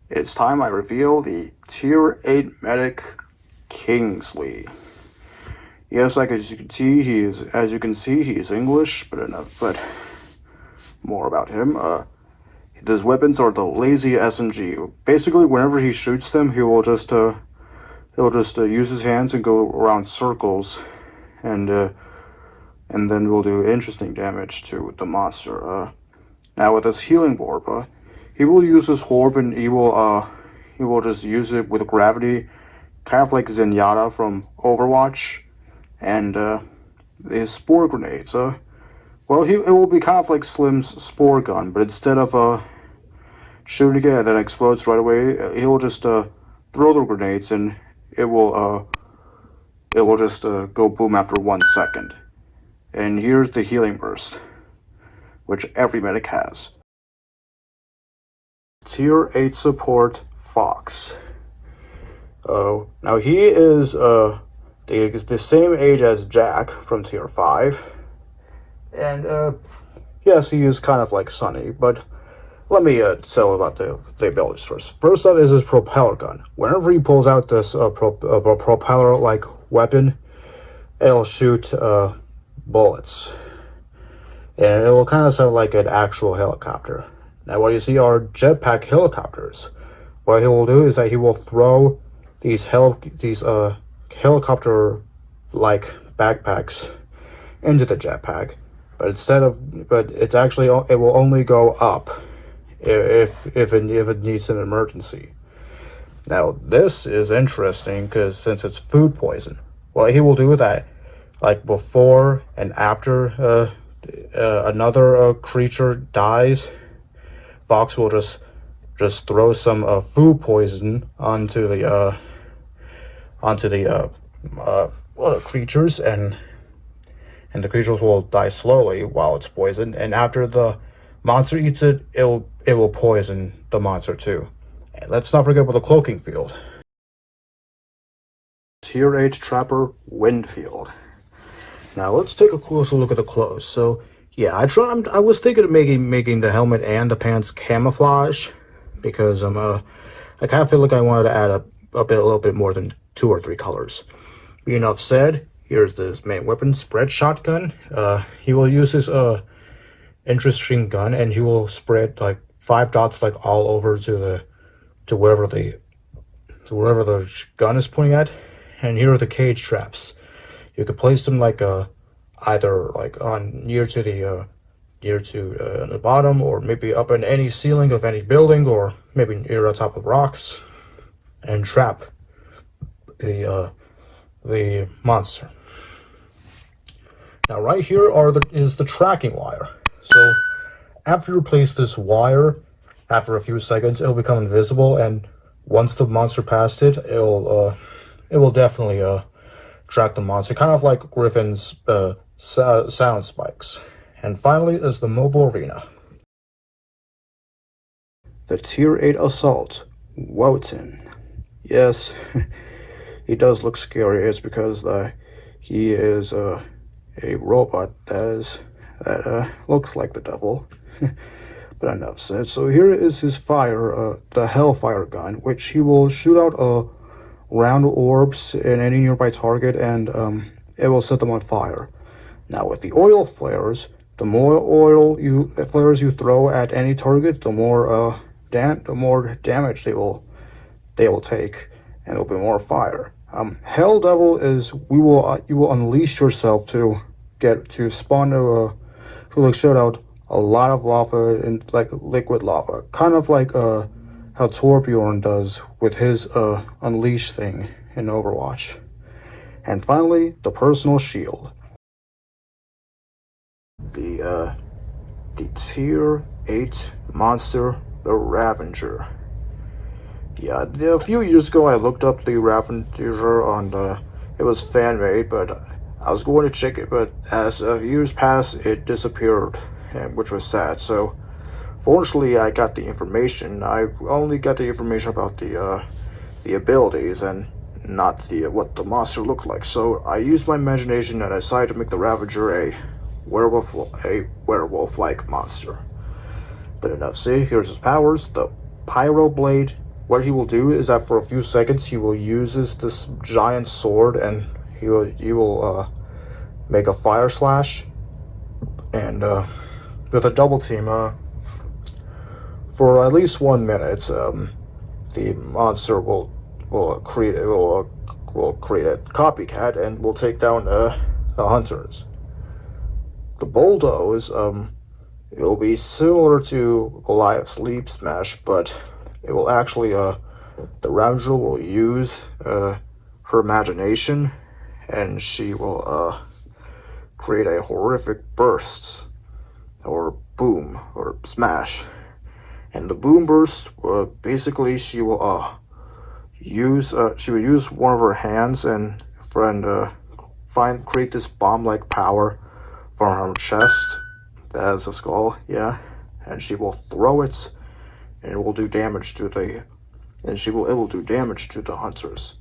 It's time I reveal the Tier 8 medic Kingsley. Yes, as you can see, he is English, but more about him. His weapons are the lazy SMG. Basically, whenever he shoots them, he'll just use his hands and go around circles, and then will do interesting damage to the monster. Now with his healing orb, he will use his orb and he will just use it with gravity, kind of like Zenyatta from Overwatch, and his spore grenades. Well, it will be kind of like Slim's spore gun, but instead of shooting it that explodes right away, he'll just throw the grenades and it will just go boom after 1 second. And here's the healing burst, which every medic has. Tier 8 support Fox. Now he is the same age as Jack from Tier 5. And yes, he is kind of like Sunny, but let me tell about the abilities first. First up is his propeller gun. Whenever he pulls out this propeller-like weapon, it'll shoot bullets. And it will kind of sound like an actual helicopter. Now what you see are jetpack helicopters. What he will do is that he will throw these helicopter-like backpacks into the jetpack, but it will only go up if it needs an emergency. Now this is interesting because since it's food poison, what he will do with that, like before and after another creature dies, Fox will just throw some food poison onto the creatures, and the creatures will die slowly while it's poisoned. And after the monster eats it, it will poison the monster too. And let's not forget about the cloaking field. Tier 8 Trapper Winfield. Now let's take a closer look at the clothes. So yeah, I was thinking of making the helmet and the pants camouflage, because I kind of feel like I wanted to add a little bit more than 2 or 3 colors. Enough said. Here's the main weapon, spread shotgun. He will use his interesting gun, and he will spread like 5 dots like all over to wherever the gun is pointing at. And here are the cage traps. You could place them like either like on near to the bottom, or maybe up in any ceiling of any building, or maybe near the top of rocks, and trap the monster. Now right here is the tracking wire. So after you place this wire, after a few seconds, it'll become invisible, and once the monster passed it, it will definitely track the monster, kind of like Griffin's sound spikes. And finally is the mobile arena. The Tier 8 Assault Wotan. Yes, he does look scary. It's because he is a robot that looks like the devil. But enough said. So here is his fire, the Hellfire gun, which he will shoot out round orbs in any nearby target, and it will set them on fire. Now with the oil flares, the more flares you throw at any target, the more damage they will take, and there'll be more fire. Hell Devil is you will unleash yourself to spawn to shoot out a lot of lava, and like liquid lava, kind of like how Torbjorn does with his unleash thing in Overwatch. And finally, the personal shield. The Tier 8 monster, the Ravenger. Yeah, a few years ago I looked up the Ravenger on it was fan made, but I was going to check it, but as years passed, it disappeared, which was sad. So fortunately, I got the information. I only got the information about the abilities and not what the monster looked like. So I used my imagination and I decided to make the Ravenger a werewolf-like monster. But enough. See, here's his powers: the Pyro Blade, what he will do is that for a few seconds he will use this giant sword, and he will make a fire slash, and with a double team for at least 1 minute, the monster will create a copycat and will take down the hunters. The bulldoze, it will be similar to Goliath's Leap Smash, but it will actually, the Ravenger will use her imagination, and she will create a horrific burst, or boom, or smash. And the boom burst, basically she will use one of her hands and create this bomb-like power from her chest that has a skull, yeah, and she will throw it, and it will do damage to the hunters.